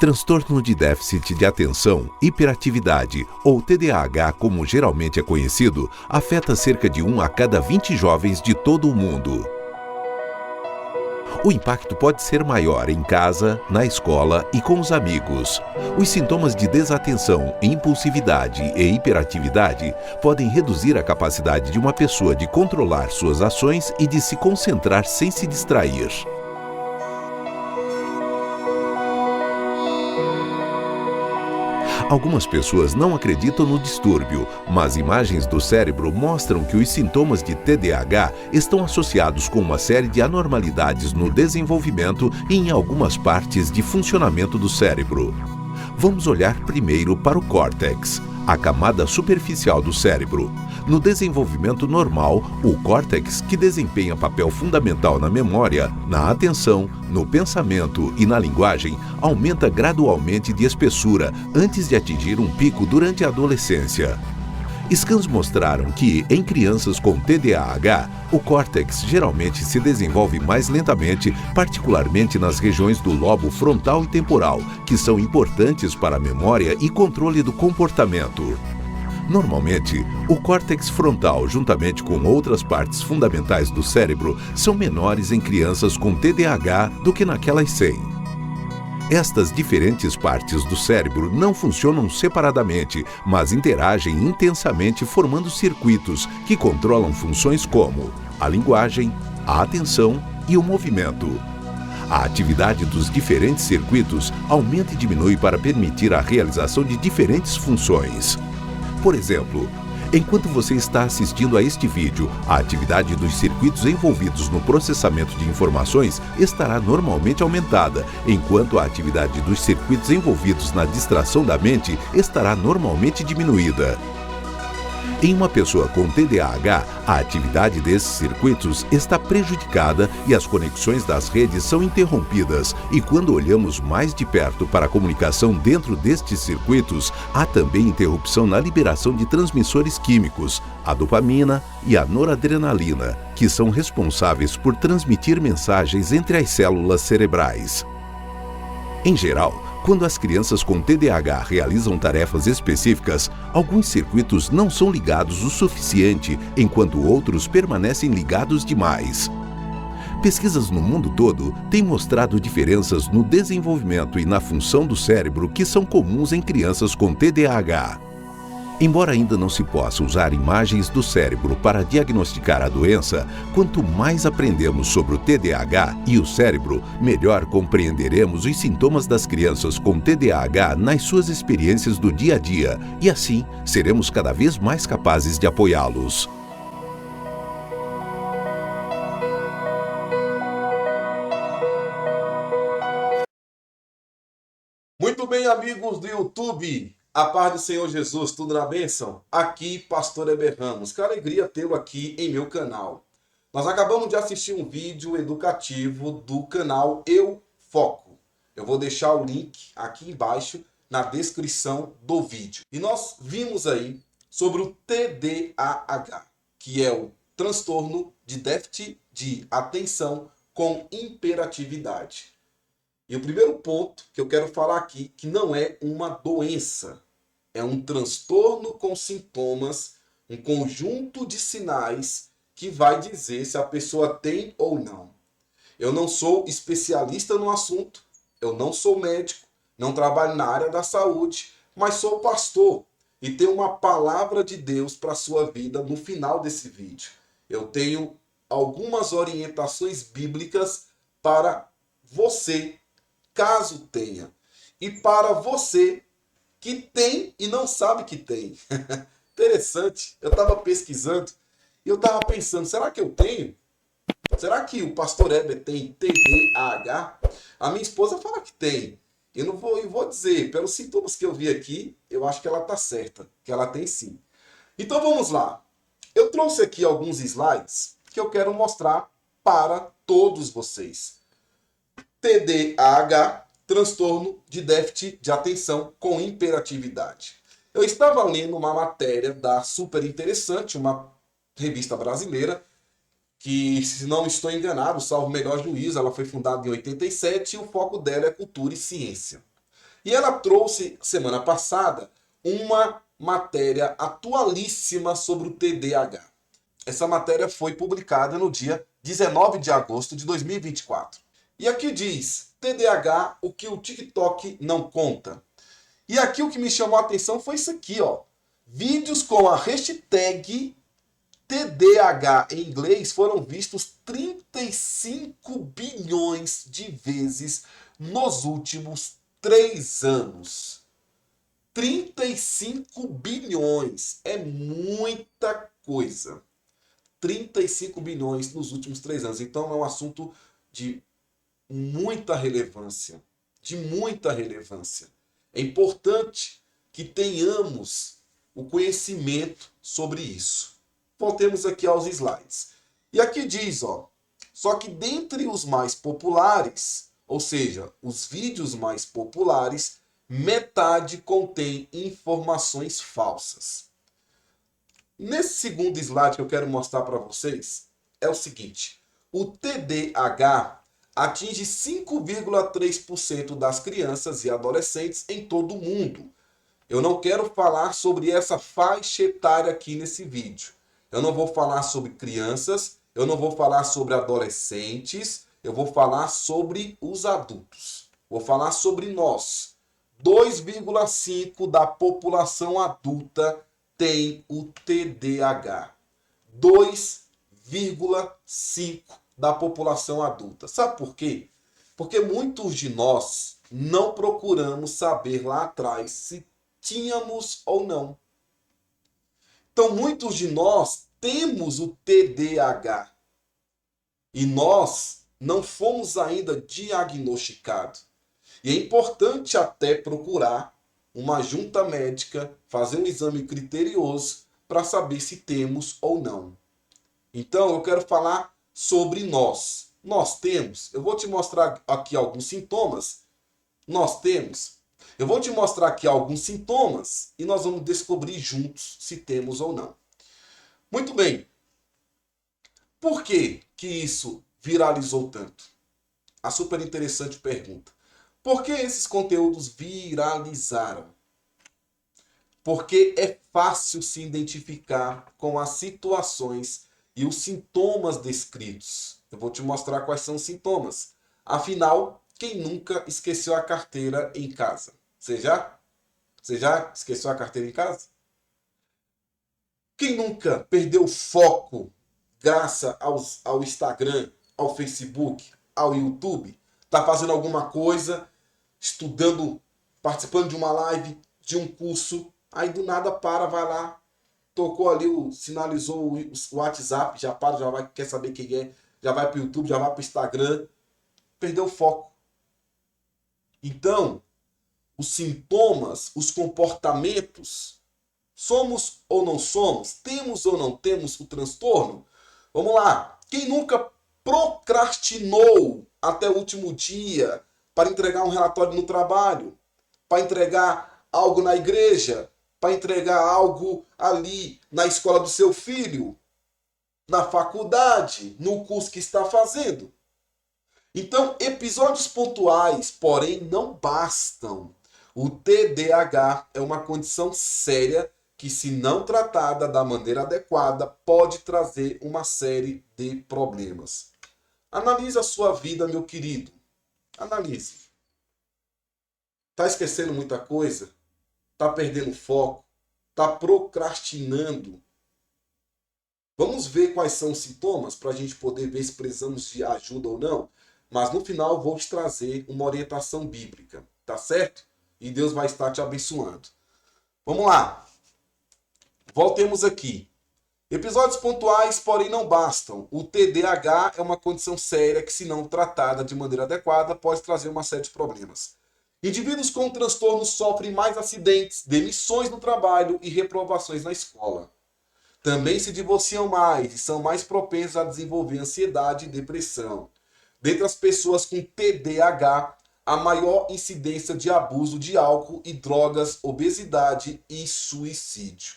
Transtorno de déficit de atenção, hiperatividade, ou TDAH, como geralmente é conhecido, afeta cerca de 1 a cada 20 jovens de todo o mundo. O impacto pode ser maior em casa, na escola e com os amigos. Os sintomas de desatenção, impulsividade e hiperatividade podem reduzir a capacidade de uma pessoa de controlar suas ações e de se concentrar sem se distrair. Algumas pessoas não acreditam no distúrbio, mas imagens do cérebro mostram que os sintomas de TDAH estão associados com uma série de anormalidades no desenvolvimento e em algumas partes de funcionamento do cérebro. Vamos olhar primeiro para o córtex, a camada superficial do cérebro. No desenvolvimento normal, o córtex, que desempenha papel fundamental na memória, na atenção, no pensamento e na linguagem, aumenta gradualmente de espessura antes de atingir um pico durante a adolescência. Scans mostraram que, em crianças com TDAH, o córtex geralmente se desenvolve mais lentamente, particularmente nas regiões do lobo frontal e temporal, que são importantes para a memória e controle do comportamento. Normalmente, o córtex frontal, juntamente com outras partes fundamentais do cérebro, são menores em crianças com TDAH do que naquelas sem. Estas diferentes partes do cérebro não funcionam separadamente, mas interagem intensamente formando circuitos que controlam funções como a linguagem, a atenção e o movimento. A atividade dos diferentes circuitos aumenta e diminui para permitir a realização de diferentes funções. Por exemplo, enquanto você está assistindo a este vídeo, a atividade dos circuitos envolvidos no processamento de informações estará normalmente aumentada, enquanto a atividade dos circuitos envolvidos na distração da mente estará normalmente diminuída. Em uma pessoa com TDAH, a atividade desses circuitos está prejudicada e as conexões das redes são interrompidas. E quando olhamos mais de perto para a comunicação dentro destes circuitos, há também interrupção na liberação de transmissores químicos, a dopamina e a noradrenalina, que são responsáveis por transmitir mensagens entre as células cerebrais. Em geral, quando as crianças com TDAH realizam tarefas específicas, alguns circuitos não são ligados o suficiente, enquanto outros permanecem ligados demais. Pesquisas no mundo todo têm mostrado diferenças no desenvolvimento e na função do cérebro que são comuns em crianças com TDAH. Embora ainda não se possa usar imagens do cérebro para diagnosticar a doença, quanto mais aprendemos sobre o TDAH e o cérebro, melhor compreenderemos os sintomas das crianças com TDAH nas suas experiências do dia a dia, e assim seremos cada vez mais capazes de apoiá-los. Muito bem, amigos do YouTube. A paz do Senhor Jesus, tudo na bênção? Aqui, Pastor Heber Ramos. Que alegria tê-lo aqui em meu canal. Nós acabamos de assistir um vídeo educativo do canal Eu Foco. Eu vou deixar o link aqui embaixo na descrição do vídeo. E nós vimos aí sobre o TDAH, que é o transtorno de déficit de atenção com hiperatividade. E o primeiro ponto que eu quero falar aqui, que não é uma doença, é um transtorno com sintomas, um conjunto de sinais que vai dizer se a pessoa tem ou não. Eu não sou especialista no assunto, eu não sou médico, não trabalho na área da saúde, mas sou pastor e tenho uma palavra de Deus para a sua vida no final desse vídeo. Eu tenho algumas orientações bíblicas para você, caso tenha, e para você que tem e não sabe que tem. Interessante. Eu estava pesquisando e eu estava pensando, será que eu tenho? Será que o pastor Heber tem TDAH? A minha esposa fala que tem. Eu vou dizer, pelos sintomas que eu vi aqui, eu acho que ela está certa, que ela tem sim. Então vamos lá. Eu trouxe aqui alguns slides que eu quero mostrar para todos vocês. TDAH, transtorno de déficit de atenção com hiperatividade. Eu estava lendo uma matéria da Super Interessante, uma revista brasileira, que, se não estou enganado, salvo o melhor juízo, ela foi fundada em 87 e o foco dela é cultura e ciência. E ela trouxe, semana passada, uma matéria atualíssima sobre o TDAH. Essa matéria foi publicada no dia 19 de agosto de 2024. E aqui diz, TDAH, o que o TikTok não conta. E aqui o que me chamou a atenção foi isso aqui, ó. Vídeos com a hashtag TDAH em inglês foram vistos 35 bilhões de vezes nos últimos 3 anos. 35 bilhões é muita coisa. 35 bilhões nos últimos 3 anos. Então é um assunto de muita relevância. De muita relevância. É importante que tenhamos o conhecimento sobre isso. Voltemos aqui aos slides. E aqui diz, ó, só que dentre os mais populares, ou seja, os vídeos mais populares, metade contém informações falsas. Nesse segundo slide que eu quero mostrar para vocês, é o seguinte, o TDAH atinge 5,3% das crianças e adolescentes em todo o mundo. Eu não quero falar sobre essa faixa etária aqui nesse vídeo. Eu não vou falar sobre crianças, eu não vou falar sobre adolescentes, eu vou falar sobre os adultos. Vou falar sobre nós. 2,5% da população adulta tem o TDAH. 2,5% da população adulta. Sabe por quê? Porque muitos de nós não procuramos saber lá atrás se tínhamos ou não. Então, muitos de nós temos o TDAH e nós não fomos ainda diagnosticados. E é importante até procurar uma junta médica, fazer um exame criterioso para saber se temos ou não. Então, eu quero falar sobre nós. Nós temos. Eu vou te mostrar aqui alguns sintomas. Nós temos. Eu vou te mostrar aqui alguns sintomas e nós vamos descobrir juntos se temos ou não. Muito bem. Por que isso viralizou tanto? A super interessante pergunta. Por que esses conteúdos viralizaram? Porque é fácil se identificar com as situações e os sintomas descritos. Eu vou te mostrar quais são os sintomas. Afinal, quem nunca esqueceu a carteira em casa? Você já? Você já esqueceu a carteira em casa? Quem nunca perdeu o foco graças ao Instagram, ao Facebook, ao YouTube? Está fazendo alguma coisa, estudando, participando de uma live, de um curso, aí do nada vai lá, tocou ali, sinalizou o WhatsApp, já para, já vai, quer saber quem é, já vai para o YouTube, já vai para o Instagram, perdeu o foco. Então, os sintomas, os comportamentos, somos ou não somos, temos ou não temos o transtorno? Vamos lá, quem nunca procrastinou até o último dia para entregar um relatório no trabalho, para entregar algo na igreja, para entregar algo ali na escola do seu filho, na faculdade, no curso que está fazendo? Então, episódios pontuais, porém, não bastam. O TDAH é uma condição séria que, se não tratada da maneira adequada, pode trazer uma série de problemas. Analise a sua vida, meu querido. Analise. Está esquecendo muita coisa? Está perdendo foco? Está procrastinando? Vamos ver quais são os sintomas para a gente poder ver se precisamos de ajuda ou não. Mas no final vou te trazer uma orientação bíblica, tá certo? E Deus vai estar te abençoando. Vamos lá. Voltemos aqui. Episódios pontuais, porém, não bastam. O TDAH é uma condição séria que, se não tratada de maneira adequada, pode trazer uma série de problemas. Indivíduos com transtorno sofrem mais acidentes, demissões no trabalho e reprovações na escola. Também se divorciam mais e são mais propensos a desenvolver ansiedade e depressão. Dentre as pessoas com TDAH, a maior incidência de abuso de álcool e drogas, obesidade e suicídio.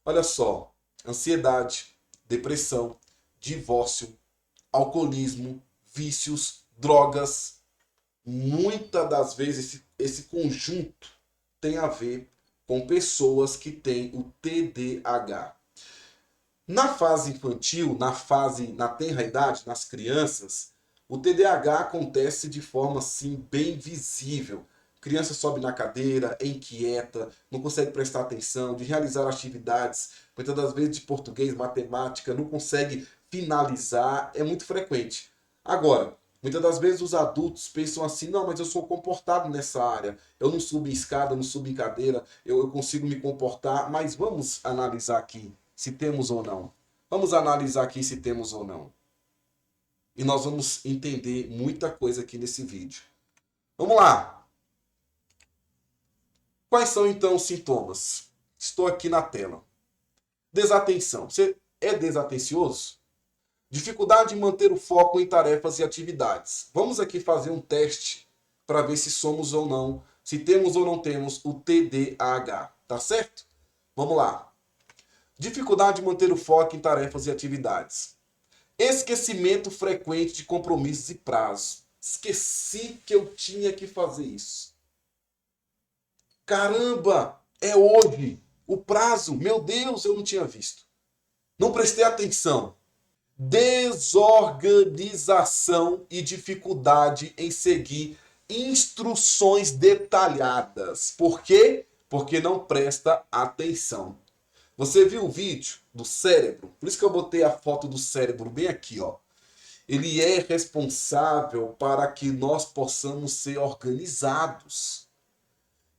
Olha só, ansiedade, depressão, divórcio, alcoolismo, vícios, drogas. muitas das vezes esse conjunto tem a ver com pessoas que têm o TDAH. Na fase infantil, na tenra idade, nas crianças, o TDAH acontece de forma assim bem visível. A criança sobe na cadeira, é inquieta, não consegue prestar atenção, de realizar atividades, muitas das vezes de português, matemática, não consegue finalizar, é muito frequente. Agora, muitas das vezes os adultos pensam assim, não, mas eu sou comportado nessa área, eu não subo em escada, não subo em cadeira, eu consigo me comportar, mas vamos analisar aqui se temos ou não. Vamos analisar aqui se temos ou não. E nós vamos entender muita coisa aqui nesse vídeo. Vamos lá! Quais são então os sintomas? Estou aqui na tela. Desatenção. Você é desatencioso? Dificuldade em manter o foco em tarefas e atividades. Vamos aqui fazer um teste para ver se somos ou não, se temos ou não temos o TDAH, tá certo? Vamos lá. Dificuldade em manter o foco em tarefas e atividades. Esquecimento frequente de compromissos e prazos. Esqueci que eu tinha que fazer isso. Caramba, é hoje. O prazo, meu Deus, eu não tinha visto. Não prestei atenção. Desorganização e dificuldade em seguir instruções detalhadas. Por quê? Porque não presta atenção. Você viu o vídeo do cérebro? Por isso que eu botei a foto do cérebro bem aqui, ó. Ele é responsável para que nós possamos ser organizados.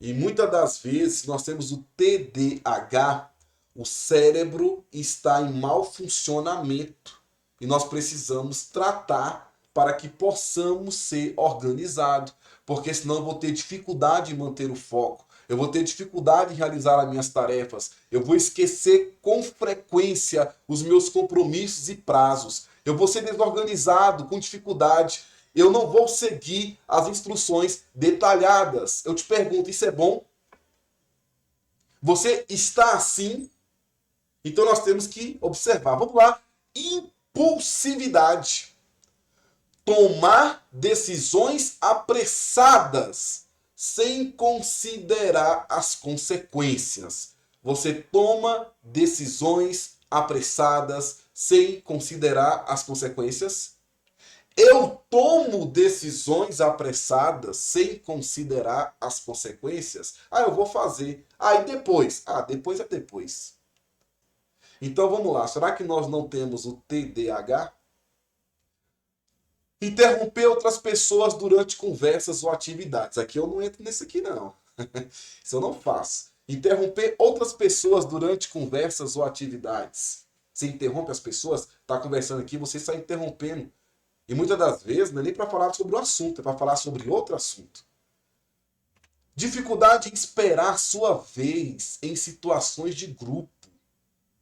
E muitas das vezes nós temos o TDAH, o cérebro está em mau funcionamento. E nós precisamos tratar para que possamos ser organizados. Porque senão eu vou ter dificuldade em manter o foco. Eu vou ter dificuldade em realizar as minhas tarefas. Eu vou esquecer com frequência os meus compromissos e prazos. Eu vou ser desorganizado, com dificuldade. Eu não vou seguir as instruções detalhadas. Eu te pergunto, isso é bom? Você está assim? Então nós temos que observar. Vamos lá. Impulsividade. Tomar decisões apressadas sem considerar as consequências. Você toma decisões apressadas sem considerar as consequências? Eu tomo decisões apressadas sem considerar as consequências? Eu vou fazer. E depois? Depois é depois. Então vamos lá. Será que nós não temos o TDAH? Interromper outras pessoas durante conversas ou atividades. Aqui eu não entro nesse aqui, não. Isso eu não faço. Interromper outras pessoas durante conversas ou atividades. Você interrompe as pessoas, está conversando aqui, você está interrompendo. E muitas das vezes não é nem para falar sobre o assunto, é para falar sobre outro assunto. Dificuldade em esperar sua vez em situações de grupo.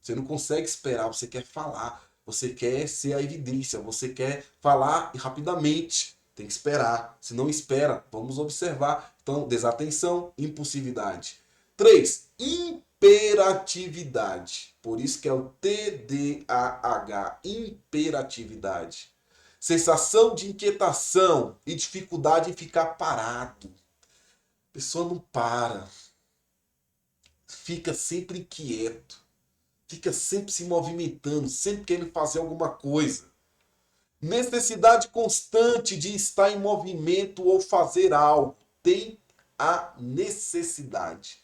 Você não consegue esperar, você quer falar. Você quer ser a evidência, você quer falar rapidamente. Tem que esperar. Se não espera, vamos observar. Então, desatenção, impulsividade. 3. Imperatividade. Por isso que é o TDAH. Imperatividade. Sensação de inquietação e dificuldade em ficar parado. A pessoa não para. Fica sempre inquieto. Fica sempre se movimentando, sempre querendo fazer alguma coisa. Necessidade constante de estar em movimento ou fazer algo. Tem a necessidade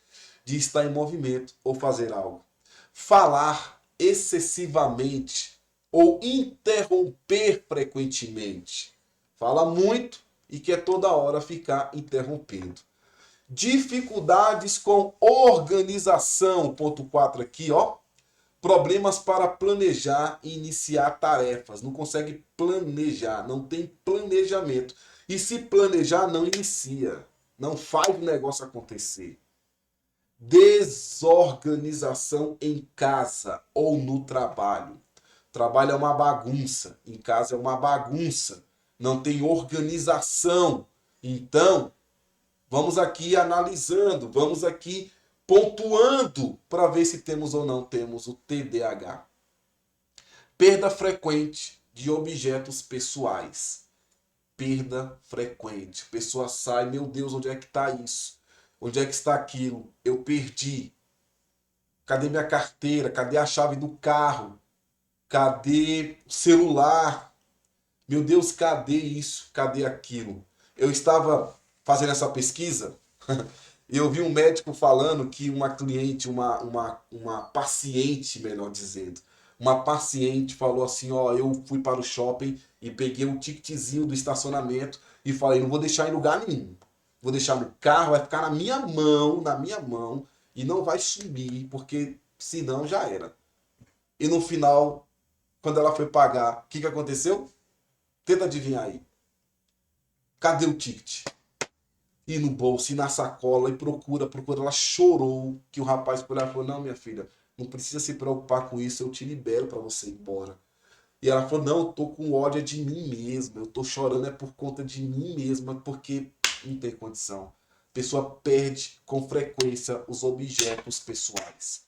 de estar em movimento ou fazer algo. Falar excessivamente ou interromper frequentemente. Fala muito e quer toda hora ficar interrompendo. Dificuldades com organização, ponto 4 aqui, ó. Problemas para planejar e iniciar tarefas. Não consegue planejar, não tem planejamento. E se planejar, não inicia. Não faz o negócio acontecer. Desorganização em casa ou no trabalho. Trabalho é uma bagunça, em casa é uma bagunça. Não tem organização. Então, vamos aqui analisando, vamos aqui pontuando para ver se temos ou não temos o TDAH. Perda frequente de objetos pessoais. perda frequente. A pessoa sai, meu Deus, onde é que está isso? Onde é que está aquilo? Eu perdi. Cadê minha carteira? Cadê a chave do carro? Cadê o celular? Meu Deus, cadê isso? Cadê aquilo? Eu estava fazendo essa pesquisa e eu vi um médico falando que uma cliente, uma paciente, melhor dizendo, uma paciente falou assim, ó, eu fui para o shopping e peguei um ticketzinho do estacionamento e falei, não vou deixar em lugar nenhum. Vou deixar no carro, vai ficar na minha mão, e não vai sumir, porque senão já era. E no final, quando ela foi pagar, o que aconteceu? Tenta adivinhar aí. Cadê o ticket? E no bolso, e na sacola, e procura. Ela chorou, que o rapaz por ela falou, não, minha filha, não precisa se preocupar com isso, eu te libero para você ir embora. E ela falou, não, eu tô com ódio de mim mesma, eu tô chorando é por conta de mim mesma, porque não tem condição. A pessoa perde com frequência os objetos pessoais.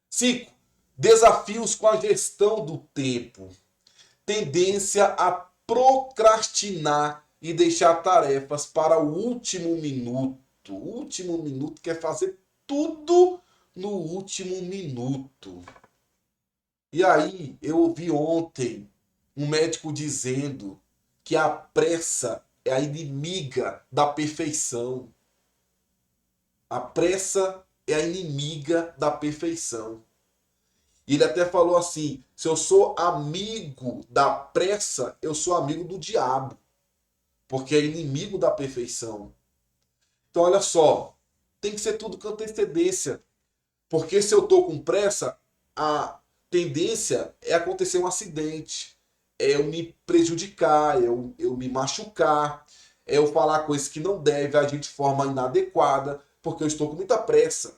5. Desafios com a gestão do tempo. Tendência a procrastinar e deixar tarefas para o último minuto. O último minuto quer fazer tudo no último minuto. E aí, eu ouvi ontem um médico dizendo que a pressa é a inimiga da perfeição. A pressa é a inimiga da perfeição. E ele até falou assim, se eu sou amigo da pressa, eu sou amigo do diabo. Porque é inimigo da perfeição. Então, olha só, tem que ser tudo com antecedência. Porque se eu estou com pressa, a tendência é acontecer um acidente, é eu me prejudicar, eu me machucar, é eu falar coisas que não deve, agir de forma inadequada, porque eu estou com muita pressa.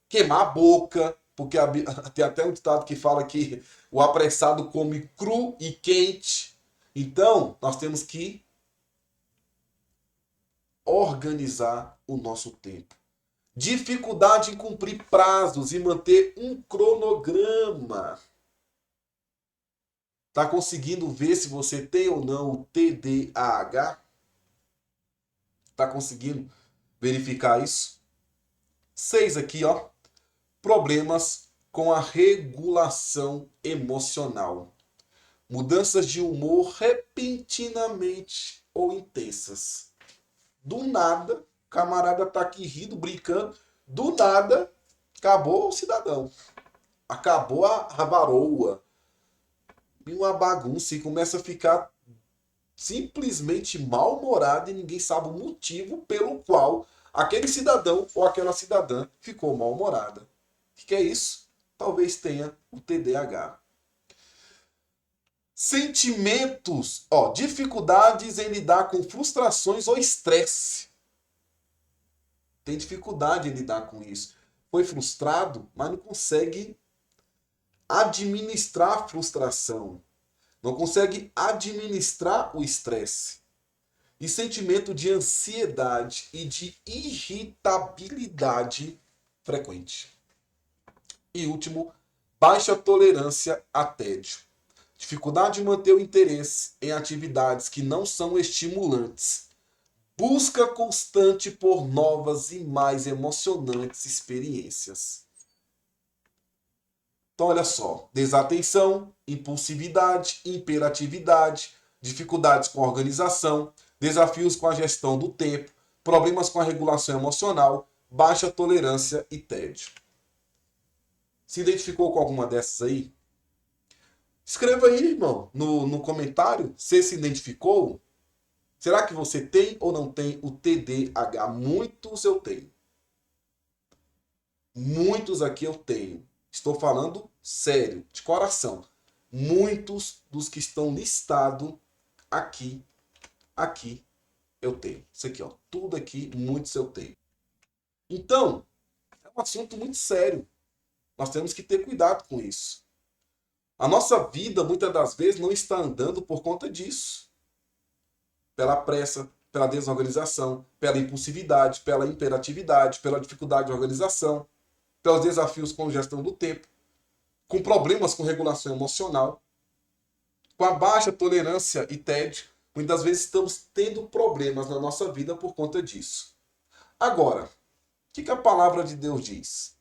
Queimar a boca, porque tem até um ditado que fala que o apressado come cru e quente. Então, nós temos que organizar o nosso tempo. Dificuldade em cumprir prazos e manter um cronograma. Está conseguindo ver se você tem ou não o TDAH? Está conseguindo verificar isso? 6 aqui, ó. Problemas com a regulação emocional. Mudanças de humor repentinamente ou intensas. Do nada, o camarada tá aqui rindo, brincando. Do nada, acabou o cidadão. Acabou a varoa. E uma bagunça e começa a ficar simplesmente mal-humorado e ninguém sabe o motivo pelo qual aquele cidadão ou aquela cidadã ficou mal-humorada. O que é isso? Talvez tenha o TDAH. Sentimentos, dificuldades em lidar com frustrações ou estresse. Tem dificuldade em lidar com isso. Foi frustrado, mas não consegue administrar a frustração. Não consegue administrar o estresse. E sentimento de ansiedade e de irritabilidade frequente. E último, baixa tolerância a tédio. Dificuldade em manter o interesse em atividades que não são estimulantes. Busca constante por novas e mais emocionantes experiências. Então, olha só. Desatenção, impulsividade, hiperatividade, dificuldades com a organização, desafios com a gestão do tempo, problemas com a regulação emocional, baixa tolerância e tédio. Se identificou com alguma dessas aí? Escreva aí, irmão, no comentário, se identificou. Será que você tem ou não tem o TDAH? Muitos eu tenho. Muitos aqui eu tenho. Estou falando sério, de coração. Muitos dos que estão listados aqui eu tenho. Isso aqui, tudo aqui, muitos eu tenho. Então, é um assunto muito sério. Nós temos que ter cuidado com isso. A nossa vida, muitas das vezes, não está andando por conta disso. Pela pressa, pela desorganização, pela impulsividade, pela imperatividade, pela dificuldade de organização, pelos desafios com gestão do tempo, com problemas com regulação emocional. com a baixa tolerância e tédio, muitas vezes estamos tendo problemas na nossa vida por conta disso. Agora, o que a palavra de Deus diz?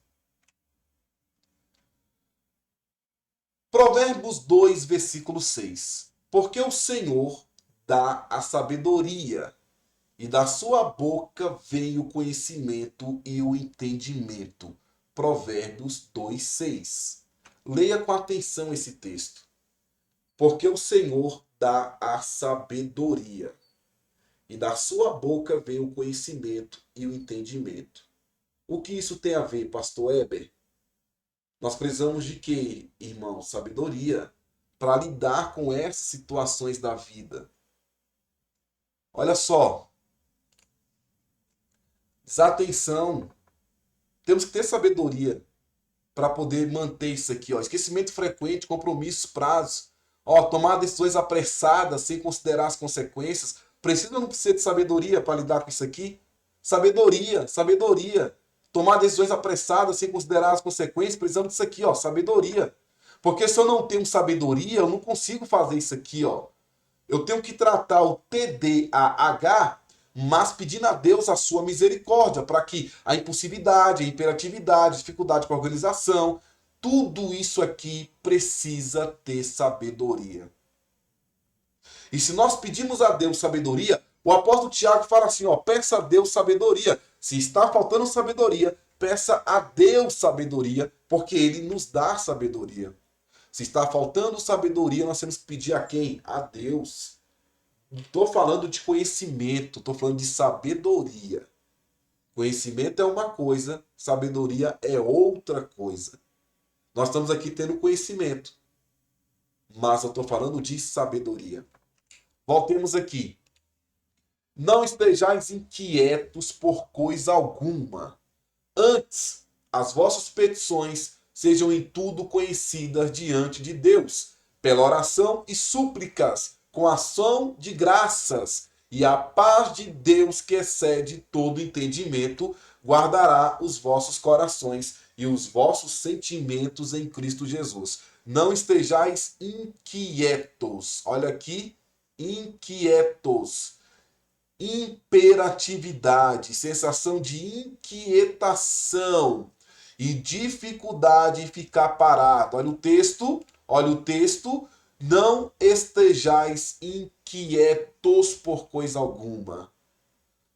Provérbios 2, versículo 6. Porque o Senhor dá a sabedoria, e da sua boca vem o conhecimento e o entendimento. Provérbios 2, 6. Leia com atenção esse texto. Porque o Senhor dá a sabedoria, e da sua boca vem o conhecimento e o entendimento. O que isso tem a ver, pastor Eber? Nós precisamos de quê, irmão? Sabedoria para lidar com essas situações da vida. Olha só. Desatenção. Temos que ter sabedoria para poder manter isso aqui, ó. Esquecimento frequente, compromissos, prazos. Ó, tomar decisões apressadas sem considerar as consequências. Precisa ou não precisa de sabedoria para lidar com isso aqui? Sabedoria, sabedoria. Tomar decisões apressadas sem considerar as consequências, precisamos disso aqui, ó, sabedoria. Porque se eu não tenho sabedoria, eu não consigo fazer isso aqui, ó. Eu tenho que tratar o TDAH, mas pedindo a Deus a sua misericórdia, para que a impulsividade, a hiperatividade, dificuldade com a organização, tudo isso aqui precisa ter sabedoria. E se nós pedimos a Deus sabedoria, o apóstolo Tiago fala assim, ó, peça a Deus sabedoria. Se está faltando sabedoria, peça a Deus sabedoria, porque Ele nos dá sabedoria. Se está faltando sabedoria, nós temos que pedir a quem? A Deus. Não estou falando de conhecimento, estou falando de sabedoria. Conhecimento é uma coisa, sabedoria é outra coisa. Nós estamos aqui tendo conhecimento, mas eu estou falando de sabedoria. Voltemos aqui. Não estejais inquietos por coisa alguma. Antes, as vossas petições sejam em tudo conhecidas diante de Deus, pela oração e súplicas, com ação de graças. E a paz de Deus, que excede todo entendimento, guardará os vossos corações e os vossos sentimentos em Cristo Jesus. Não estejais inquietos. Olha aqui, inquietos. Imperatividade, sensação de inquietação e dificuldade em ficar parado. Olha o texto. Não estejais inquietos por coisa alguma.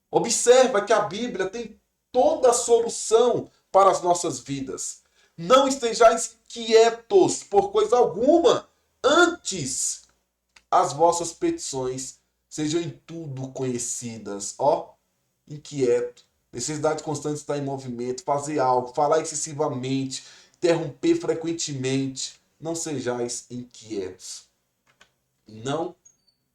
Observa que a Bíblia tem toda a solução para as nossas vidas. Não estejais inquietos por coisa alguma. Antes, as vossas petições sejam em tudo conhecidas. Ó, inquieto. Necessidade constante de estar em movimento, fazer algo, falar excessivamente, interromper frequentemente. Não sejais inquietos. Não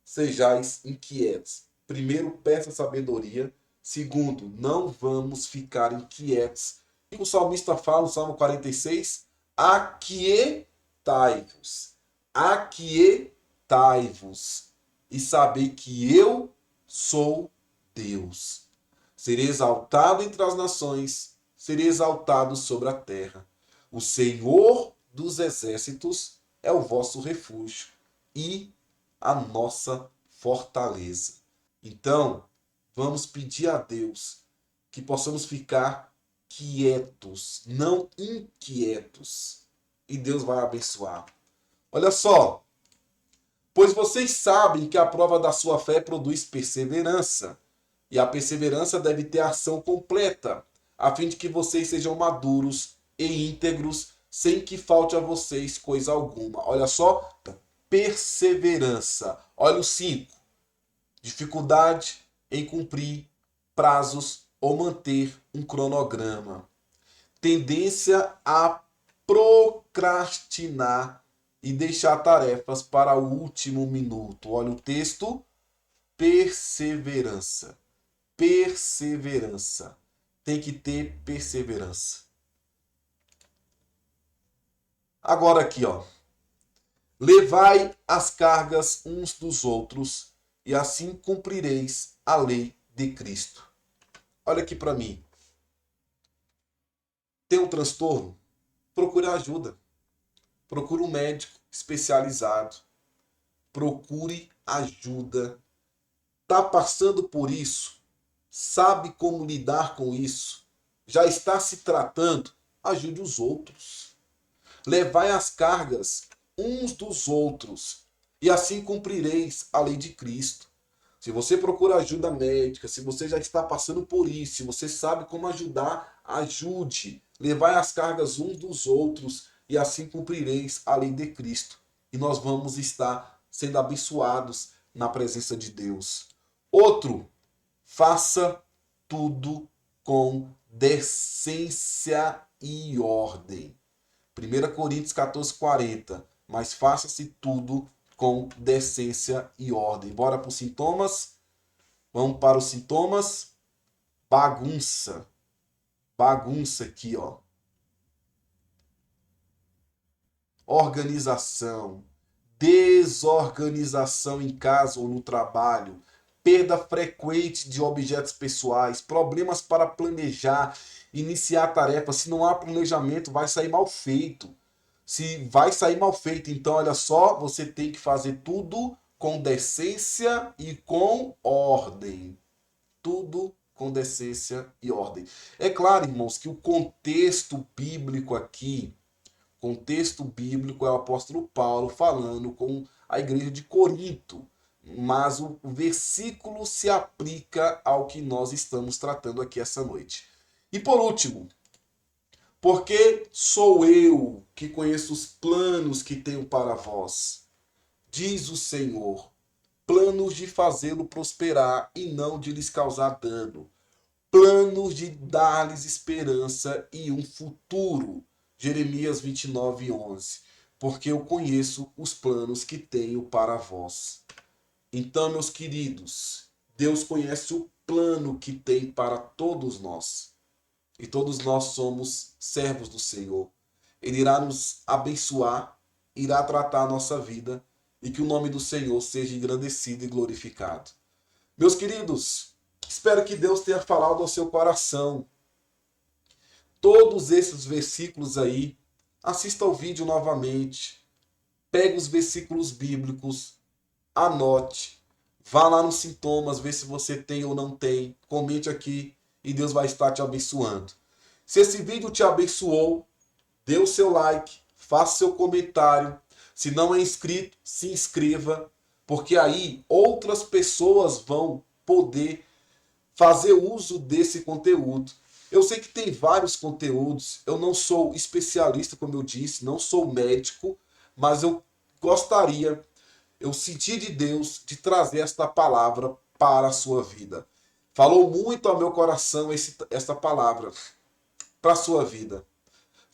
sejais inquietos. Primeiro, peça sabedoria. Segundo, não vamos ficar inquietos. E o salmista fala no Salmo 46, aquietai-vos. Aquietai-vos. E sabei que eu sou Deus. Serei exaltado entre as nações, serei exaltado sobre a terra. O Senhor dos exércitos é o vosso refúgio e a nossa fortaleza. Então, vamos pedir a Deus que possamos ficar quietos, não inquietos. E Deus vai abençoar. Olha só. Pois vocês sabem que a prova da sua fé produz perseverança. E a perseverança deve ter ação completa, a fim de que vocês sejam maduros e íntegros, sem que falte a vocês coisa alguma. Olha só, perseverança. Olha o 5. Dificuldade em cumprir prazos ou manter um cronograma. Tendência a procrastinar e deixar tarefas para o último minuto. Olha o texto. Perseverança. Perseverança. Tem que ter perseverança. Agora aqui, ó. Levai as cargas uns dos outros e assim cumprireis a lei de Cristo. Olha aqui para mim. Tem um transtorno? Procure ajuda. Procure um médico especializado. procure ajuda. Está passando por isso? Sabe como lidar com isso? Já está se tratando? Ajude os outros. Levai as cargas uns dos outros, e assim cumprireis a lei de Cristo. Se você procura ajuda médica, se você já está passando por isso, se você sabe como ajudar, ajude. Levai as cargas uns dos outros, e assim cumprireis a lei de Cristo. E nós vamos estar sendo abençoados na presença de Deus. Outro, faça tudo com decência e ordem. 1 Coríntios 14:40. Mas faça-se tudo com decência e ordem. Bora para os sintomas? Vamos para os sintomas. Bagunça. Bagunça aqui, ó. Organização. Desorganização em casa ou no trabalho. Perda frequente de objetos pessoais. Problemas para planejar, iniciar a tarefa. Se não há planejamento, vai sair mal feito. Se vai sair mal feito, então olha só, você tem que fazer tudo com decência e com ordem. Tudo com decência e ordem. É claro, irmãos, que o contexto bíblico aqui, contexto bíblico é o apóstolo Paulo falando com a igreja de Corinto, mas o versículo se aplica ao que nós estamos tratando aqui essa noite. E por último, porque sou eu que conheço os planos que tenho para vós, diz o Senhor, planos de fazê-lo prosperar e não de lhes causar dano, planos de dar-lhes esperança e um futuro. Jeremias 29:11. Porque eu conheço os planos que tenho para vós. Então, meus queridos, Deus conhece o plano que tem para todos nós. E todos nós somos servos do Senhor. Ele irá nos abençoar, irá tratar a nossa vida e que o nome do Senhor seja engrandecido e glorificado. Meus queridos, espero que Deus tenha falado ao seu coração. Todos esses versículos aí, assista ao vídeo novamente, pegue os versículos bíblicos, anote, vá lá nos sintomas, vê se você tem ou não tem, comente aqui e Deus vai estar te abençoando. Se esse vídeo te abençoou, dê o seu like, faça seu comentário. Se não é inscrito, se inscreva, porque aí outras pessoas vão poder fazer uso desse conteúdo. Eu sei que tem vários conteúdos, eu não sou especialista, como eu disse, não sou médico, mas eu gostaria, eu senti de Deus de trazer esta palavra para a sua vida. Falou muito ao meu coração esta palavra para a sua vida.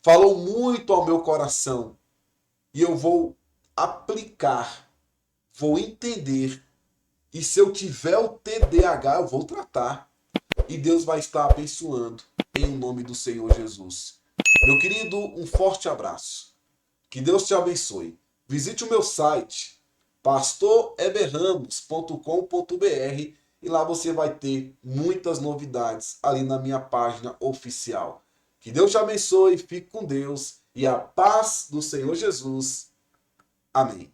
Falou muito ao meu coração e eu vou aplicar, vou entender. E se eu tiver o TDAH, eu vou tratar. E Deus vai estar abençoando em nome do Senhor Jesus. Meu querido, um forte abraço. Que Deus te abençoe. Visite o meu site, pastoreberramos.com.br, e lá você vai ter muitas novidades ali na minha página oficial. Que Deus te abençoe, fique com Deus e a paz do Senhor Jesus. Amém.